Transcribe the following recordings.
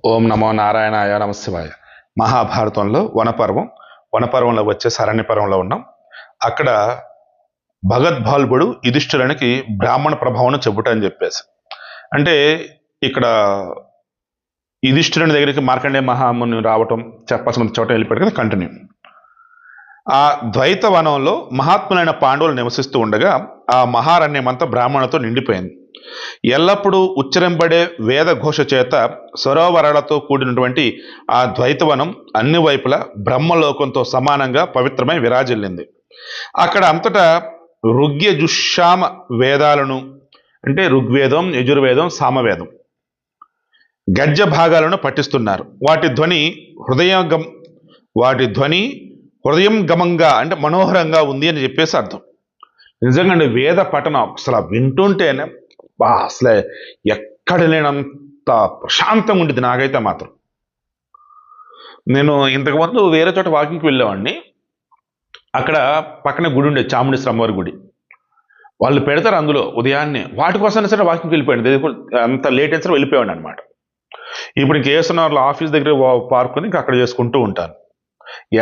ఓం నమో నారాయణాయ నమశివాయ. మహాభారతంలో వనపర్వంలో వచ్చే శరణ్య పర్వంలో ఉన్నాం. అక్కడ భగద్భాల్బుడు యుధిష్ఠిరునికి బ్రాహ్మణ ప్రభావం చెబుట అని చెప్పేసి, అంటే ఇక్కడ యుధిష్ఠిరుని దగ్గరికి మార్కండేయ మహాముని రావటం చెప్పాల్సిన చోట వెళ్ళిపోయాడు కదా. కంటిన్యూ. ఆ ద్వైత వనంలో మహాత్ములైన పాండవులు నివసిస్తూ ఉండగా ఆ మహారణ్యమంతా బ్రాహ్మణులతో నిండిపోయింది. ఎల్లప్పుడూ ఉచ్చరింపడే వేద ఘోష చేత సరోవరాలతో కూడినటువంటి ఆ ద్వైతవనం అన్ని వైపులా బ్రహ్మలోకంతో సమానంగా పవిత్రమై విరాజిల్లింది. అక్కడ అంతటా ఋగ్యజుషామ వేదాలను, అంటే ఋగ్వేదం, యజుర్వేదం, సామవేదం గద్య భాగాలను పఠిస్తున్నారు. వాటి ధ్వని హృదయం గమంగా, అంటే మనోహరంగా ఉంది అని చెప్పేసి అర్థం. నిజంగా వేద పఠనం అసలు వింటుంటేనే అసలే ఎక్కడ లేనంత ప్రశాంతంగా ఉండేది నాకైతే మాత్రం. నేను ఇంతకుముందు వేరే చోట వాకింగ్కి వెళ్ళేవాడిని. అక్కడ పక్కన గుడి ఉండేది, చాముండేశ్వరి అమ్మవారి గుడి. వాళ్ళు పెడతారు అందులో ఉదయాన్నే. వాటి కోసం సరే వాకింగ్కి వెళ్ళిపోయాడు. అంత లేట్ అయిన సరే వెళ్ళిపోయాడు అనమాట. ఇప్పుడు ఇంక ఏసునార్లో ఆఫీస్ దగ్గర పార్కుని ఇంకా అక్కడ చేసుకుంటూ ఉంటాను.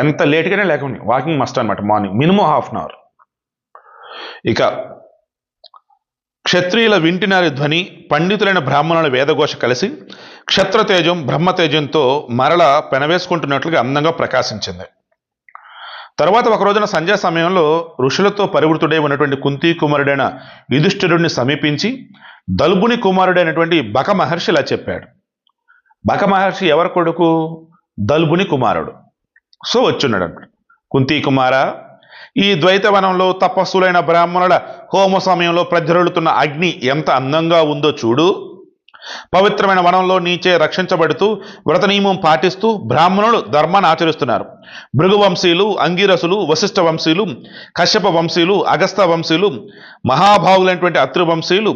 ఎంత లేట్గానే లేకుండా వాకింగ్ మస్ట్ అనమాట. Morning minimum half an hour. ఇక క్షత్రియుల వింటినారి ధ్వని, పండితులైన బ్రాహ్మణుల వేదఘోష కలిసి క్షత్రతేజం బ్రహ్మతేజంతో మరల పెనవేసుకుంటున్నట్లుగా అందంగా ప్రకాశించింది. తర్వాత ఒక రోజున సంధ్యా సమయంలో ఋషులతో పరివృతుడై ఉన్నటువంటి కుంతి కుమారుడైన యుధిష్ఠిరుడిని సమీపించి దల్బుని కుమారుడైనటువంటి బక మహర్షి ఇలా చెప్పాడు. బక మహర్షి ఎవరి కొడుకు? దల్బుని కుమారుడు. సో వచ్చున్నాడు అన్నమాట. కుంతి కుమార, ఈ ద్వైతవనంలో తపస్సులైన బ్రాహ్మణుల హోమ సమయంలో ప్రజ్వరులుతున్న అగ్ని ఎంత అందంగా ఉందో చూడు. పవిత్రమైన వనంలో నీచే రక్షించబడుతూ వ్రత నియమం పాటిస్తూ బ్రాహ్మణులు ధర్మాన్ని ఆచరిస్తున్నారు. భృగు వంశీయులు, అంగీరసులు, వశిష్ఠ వంశీయులు, కశ్యప వంశీయులు, అగస్త వంశీయులు, మహాభావులైనటువంటి అత్రి వంశీయులు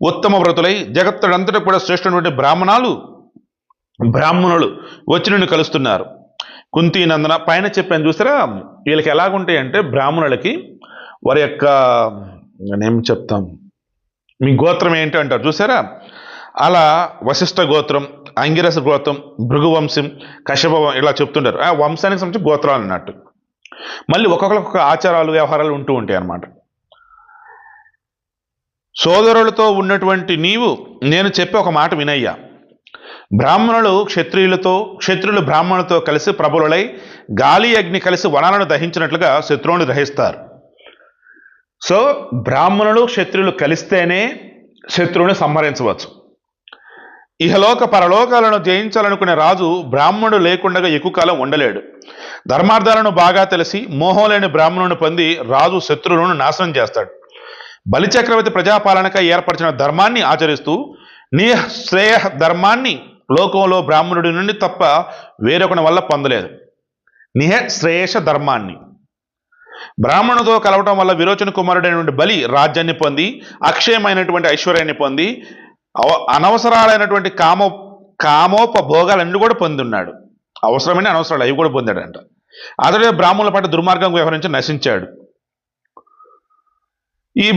ఉత్తమ వ్రతులై జగత్తుడంతటా కూడా శ్రేష్ఠమైనటువంటి బ్రాహ్మణులు వచ్చి నిన్ను కలుస్తున్నారు. కుంతి నందన, పైన చెప్పాను చూసారా, వీళ్ళకి ఎలాగుంటాయంటే బ్రాహ్మణులకి వారి యొక్క నేనేం చెప్తాం, మీ గోత్రం ఏంటి అంటారు చూసారా, అలా వశిష్ఠ గోత్రం, అంగిరస గోత్రం, భృగు వంశం, కశ్యప ఇలా చెప్తుంటారు. ఆ వంశానికి సంబంధించి గోత్రాలు అన్నట్టు. మళ్ళీ ఒక్కొక్క ఆచారాలు వ్యవహారాలు ఉంటూ ఉంటాయి అన్నమాట. సోదరులతో ఉన్నటువంటి నీవు నేను చెప్పే ఒక మాట వినయ్యా. బ్రాహ్మణులు క్షత్రియులు బ్రాహ్మణులతో కలిసి ప్రభులై గాలి అగ్ని కలిసి వనాలను దహించినట్లుగా శత్రువుని దహిస్తారు. సో బ్రాహ్మణులు క్షత్రియులు కలిస్తేనే శత్రువుని సంహరించవచ్చు. ఇహలోక పరలోకాలను జయించాలనుకునే రాజు బ్రాహ్మణుడు లేకుండా ఎక్కువ కాలం ఉండలేడు. ధర్మార్థాలను బాగా తెలిసి మోహం లేని బ్రాహ్మణుని పొంది రాజు శత్రువులను నాశనం చేస్తాడు. బలిచక్రవర్తి ప్రజాపాలనకై ఏర్పరిచిన ధర్మాన్ని ఆచరిస్తూ నిశ్రేయ ధర్మాన్ని లోకంలో బ్రాహ్మణుడి నుండి తప్ప వేరొకని వల్ల పొందలేదు. నిశ్రేయస ధర్మాన్ని బ్రాహ్మణుతో కలవటం వల్ల విరోచన కుమారుడైనటువంటి బలి రాజ్యాన్ని పొంది అక్షయమైనటువంటి ఐశ్వర్యాన్ని పొంది అనవసరాలైనటువంటి కామోపభోగాలన్నీ కూడా పొంది ఉన్నాడు. అవసరమైన అనవసరాలు అవి కూడా పొందాడంట. అతడే బ్రాహ్మణుల పట్ల దుర్మార్గం వ్యవహరించి నశించాడు. ఈ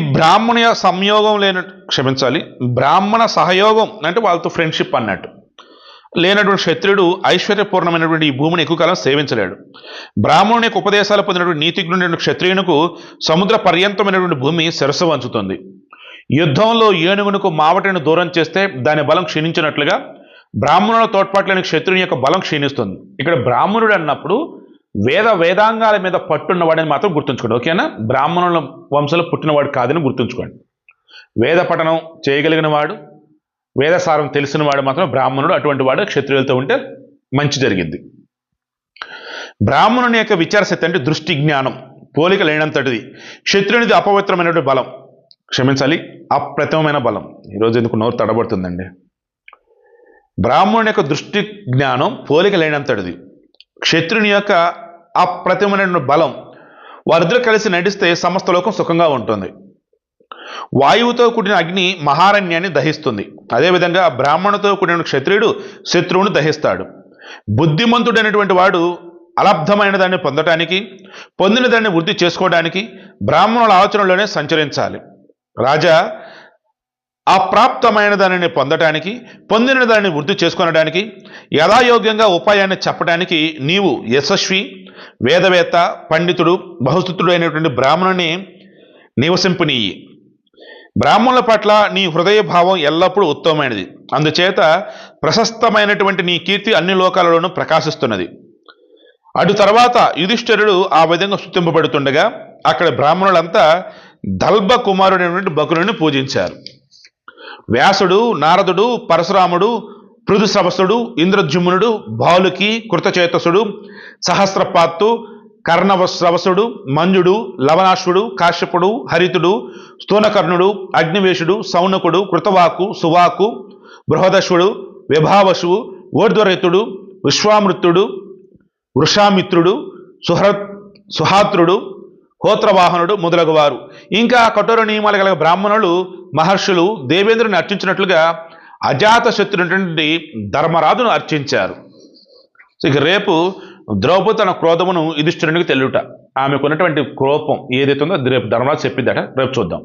బ్రాహ్మణ సహయోగం అంటే వాళ్ళతో ఫ్రెండ్షిప్ అన్నట్టు లేనటువంటి క్షత్రియుడు ఐశ్వర్యపూర్ణమైనటువంటి ఈ భూమిని ఎక్కువ కాలం సేవించలేడు. బ్రాహ్మణుని యొక్క ఉపదేశాలు పొందినటువంటి నీతిజ్ఞుడైన క్షత్రియునికి సముద్ర పర్యంతమైనటువంటి భూమి శిరస్సు వంచుతుంది. యుద్ధంలో ఏనుగునకు మావటిని దూరం చేస్తే దాని బలం క్షీణించినట్లుగా బ్రాహ్మణుల తోడ్పాట్లేని క్షత్రుని యొక్క బలం క్షీణిస్తుంది. ఇక్కడ బ్రాహ్మణుడు అన్నప్పుడు వేదాంగాల మీద పట్టున్నవాడని మాత్రం గుర్తుంచుకోండి. ఓకేనా? బ్రాహ్మణుల వంశంలో పుట్టినవాడు కాదని గుర్తుంచుకోండి. వేద పఠనం చేయగలిగిన వాడు, వేదసారం తెలిసిన వాడు మాత్రం బ్రాహ్మణుడు. అటువంటి వాడు క్షత్రియులతో ఉంటే మంచి జరిగింది. బ్రాహ్మణుని యొక్క విచారశక్తి అంటే దృష్టి జ్ఞానం పోలిక లేనంతటిది. క్షత్రునిది అపవిత్రమైనటువంటి బలం, అప్రతిమమైన బలం. ఈరోజు ఎందుకు నోరు తడబడుతుందండి. బ్రాహ్మణుని యొక్క దృష్టి జ్ఞానం పోలిక లేనంతటిది. క్షత్రుని యొక్క అప్రతిమమైన బలం. వారిద్దరూ కలిసి నడిస్తే సమస్త లోకం సుఖంగా ఉంటుంది. వాయువుతో కూడిన అగ్ని మహారణ్యాన్ని దహిస్తుంది. అదేవిధంగా బ్రాహ్మణుతో కూడిన క్షత్రియుడు శత్రువును దహిస్తాడు. బుద్ధిమంతుడైనటువంటి వాడు అలబ్ధమైన దాన్ని పొందటానికి, పొందిన దాన్ని వృద్ధి చేసుకోవడానికి బ్రాహ్మణుల ఆలోచనలోనే సంచరించాలి. రాజా, అప్రాప్తమైన దానిని పొందటానికి, పొందిన దానిని వృద్ధి చేసుకొనడానికి, యథాయోగ్యంగా ఉపాయాన్ని చెప్పడానికి నీవు యశస్వి, వేదవేత్త, పండితుడు, బహుస్థుతుడు అయినటువంటి బ్రాహ్మణుని నివసింపునీయి. బ్రాహ్మణుల పట్ల నీ హృదయ భావం ఎల్లప్పుడూ ఉత్తమమైనది. అందుచేత ప్రశస్తమైనటువంటి నీ కీర్తి అన్ని లోకాలలోనూ ప్రకాశిస్తున్నది. అటు తర్వాత యుధిష్ఠిరుడు ఆ విధంగా స్తుతింపబడుతుండగా అక్కడ బ్రాహ్మణులంతా దల్భ కుమారుడైనటువంటి బకులుని పూజించారు. వ్యాసుడు, నారదుడు, పరశురాముడు, పృథుశ్రవసుడు, ఇంద్రజుమ్నుడు, బాలుకి, కృతచేతసుడు, సహస్రపాత్తు, కర్ణశ్రవసుడు, మంజుడు, లవణాశ్వుడు, కాశ్యపుడు, హరితుడు, స్థూనకర్ణుడు, అగ్నివేశుడు, సౌనకుడు, కృతవాకు, సువాకు, బృహదశ్వుడు, విభావశువు, ఊర్ధ్వరహితుడు, విశ్వామృతుడు, వృషామిత్రుడు, సుహాత్రుడు, హోత్రవాహనుడు మొదలగువారు ఇంకా కఠోర నియమాలు గల బ్రాహ్మణులు, మహర్షులు దేవేంద్రుని అర్చించినట్లుగా అజాతశత్రునటువంటి ధర్మరాజును అర్చించారు. ఇక రేపు ద్రౌపది తన క్రోధమును యుధిష్ఠిరునికి తెలియట, ఆమెకున్నటువంటి కోపం ఏదైతే ఉందో రేపు ధర్మరాజు చెప్పిందట. రేపు చూద్దాం.